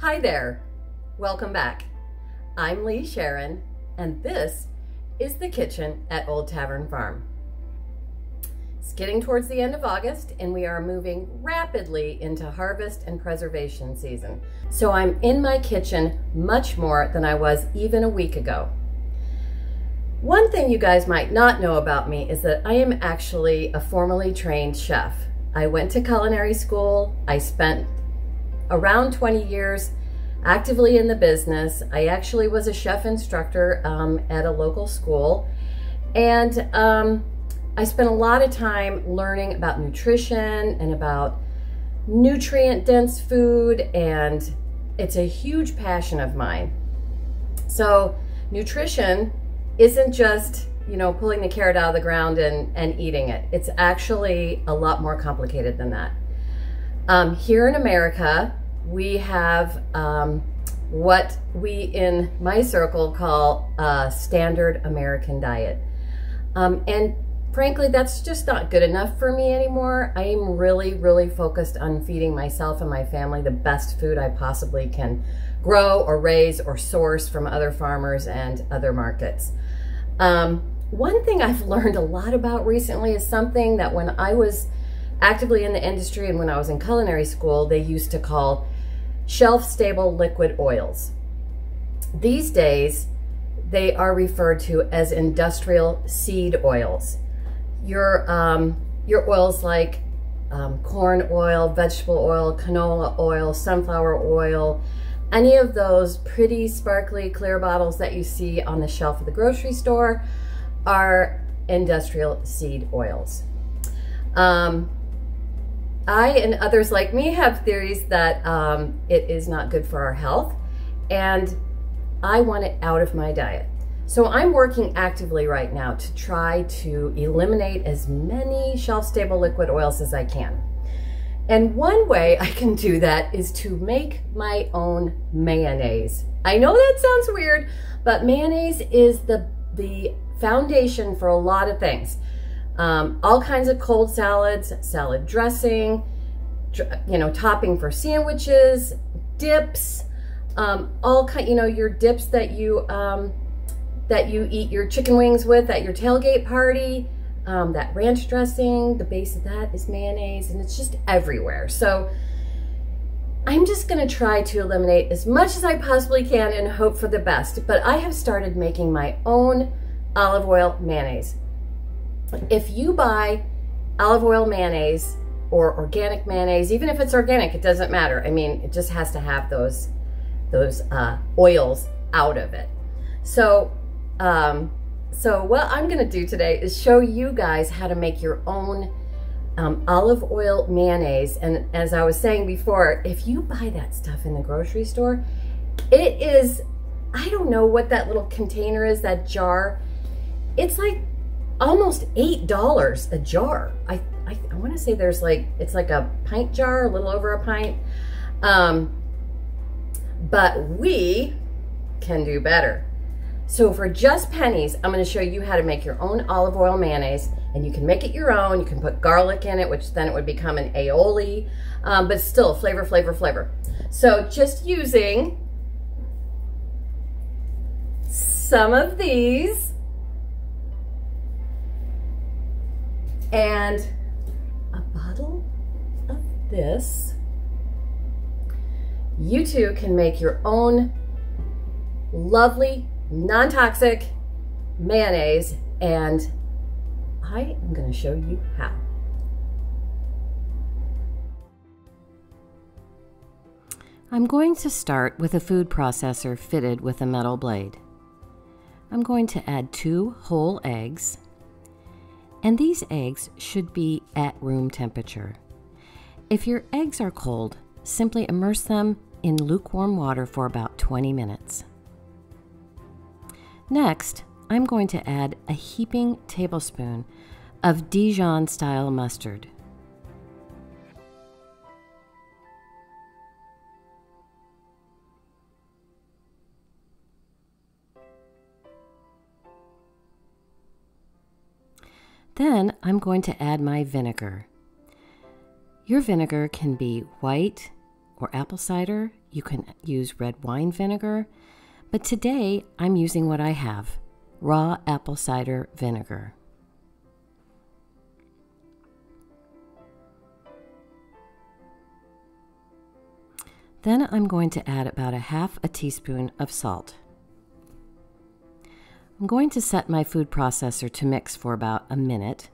Hi there, welcome back. I'm Lee Sharon, and this is the kitchen at Old Tavern Farm. It's getting towards the end of August, and we are moving rapidly into harvest and preservation season. So I'm in my kitchen much more than I was even a week ago. One thing you guys might not know about me is that I am actually a formally trained chef. I went to culinary school. I spent around 20 years actively in the business. I actually was a chef instructor at a local school, and I spent a lot of time learning about nutrition and about nutrient-dense food, and it's a huge passion of mine. So nutrition isn't just, you know, pulling the carrot out of the ground and eating it. It's actually a lot more complicated than that. Here in America, we have what we in my circle call a standard American diet. And frankly, that's just not good enough for me anymore. I am really focused on feeding myself and my family the best food I possibly can grow or raise or source from other farmers and other markets. One thing I've learned a lot about recently is something that when I was actively in the industry and when I was in culinary school, they used to call shelf-stable liquid oils. These days, they are referred to as industrial seed oils. Your oils like corn oil, vegetable oil, canola oil, sunflower oil, any of those pretty sparkly clear bottles that you see on the shelf of the grocery store are industrial seed oils. I and others like me have theories that it is not good for our health, and I want it out of my diet. So I'm working actively right now to try to eliminate as many shelf-stable liquid oils as I can. And one way I can do that is to make my own mayonnaise. I know that sounds weird, but mayonnaise is the foundation for a lot of things. All kinds of cold salads, salad dressing, you know, topping for sandwiches, dips, your dips that you eat your chicken wings with at your tailgate party. That ranch dressing, the base of that is mayonnaise, and it's just everywhere. So I'm just gonna try to eliminate as much as I possibly can and hope for the best. But I have started making my own olive oil mayonnaise. If you buy olive oil mayonnaise or organic mayonnaise, even if it's organic, it doesn't matter. I mean, it just has to have those oils out of it. So what I'm gonna do today is show you guys how to make your own olive oil mayonnaise. And as I was saying before, if you buy that stuff in the grocery store, it is, I don't know what that little container is, that jar. It's like almost $8 a jar. I want to say there's like, it's like a pint jar, a little over a pint. But we can do better. So for just pennies, I'm going to show you how to make your own olive oil mayonnaise, and you can make it your own. You can put garlic in it, which then it would become an aioli, but still flavor. So just using some of these and a bottle of this, you too can make your own lovely, non-toxic mayonnaise, and I am going to show you how. I'm going to start with a food processor fitted with a metal blade. I'm going to add 2 whole eggs, and these eggs should be at room temperature. If your eggs are cold, simply immerse them in lukewarm water for about 20 minutes. Next, I'm going to add a heaping tablespoon of Dijon-style mustard. Then I'm going to add my vinegar. Your vinegar can be white or apple cider, You can use red wine vinegar, but today I'm using what I have, raw apple cider vinegar. Then I'm going to add about 1/2 teaspoon of salt. I'm going to set my food processor to mix for about a minute,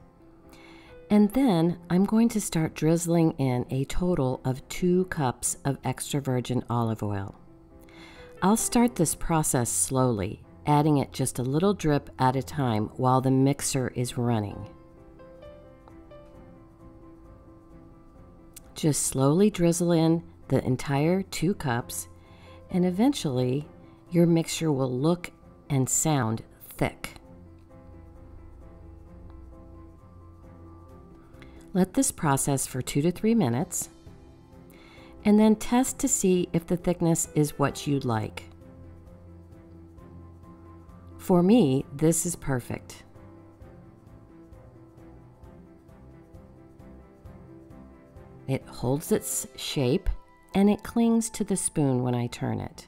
and then I'm going to start drizzling in a total of 2 cups of extra virgin olive oil. I'll start this process slowly, adding it just a little drip at a time while the mixer is running. Just slowly drizzle in the entire 2 cups, and eventually your mixture will look and sound thick. Let this process for 2 to 3 minutes, and then test to see if the thickness is what you'd like. For me, this is perfect. It holds its shape and it clings to the spoon when I turn it.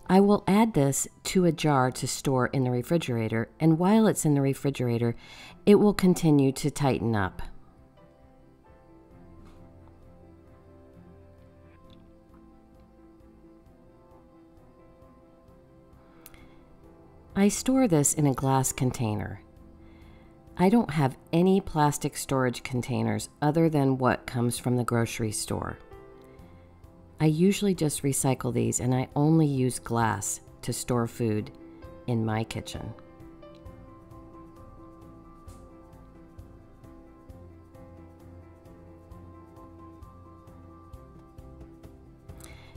I will add this to a jar to store in the refrigerator, and while it's in the refrigerator, it will continue to tighten up. I store this in a glass container. I don't have any plastic storage containers other than what comes from the grocery store. I usually just recycle these, and I only use glass to store food in my kitchen.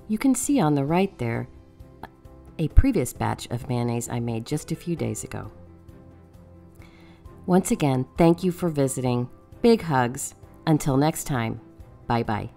You can see on the right there a previous batch of mayonnaise I made just a few days ago. Once again, thank you for visiting. Big hugs. Until next time, bye-bye.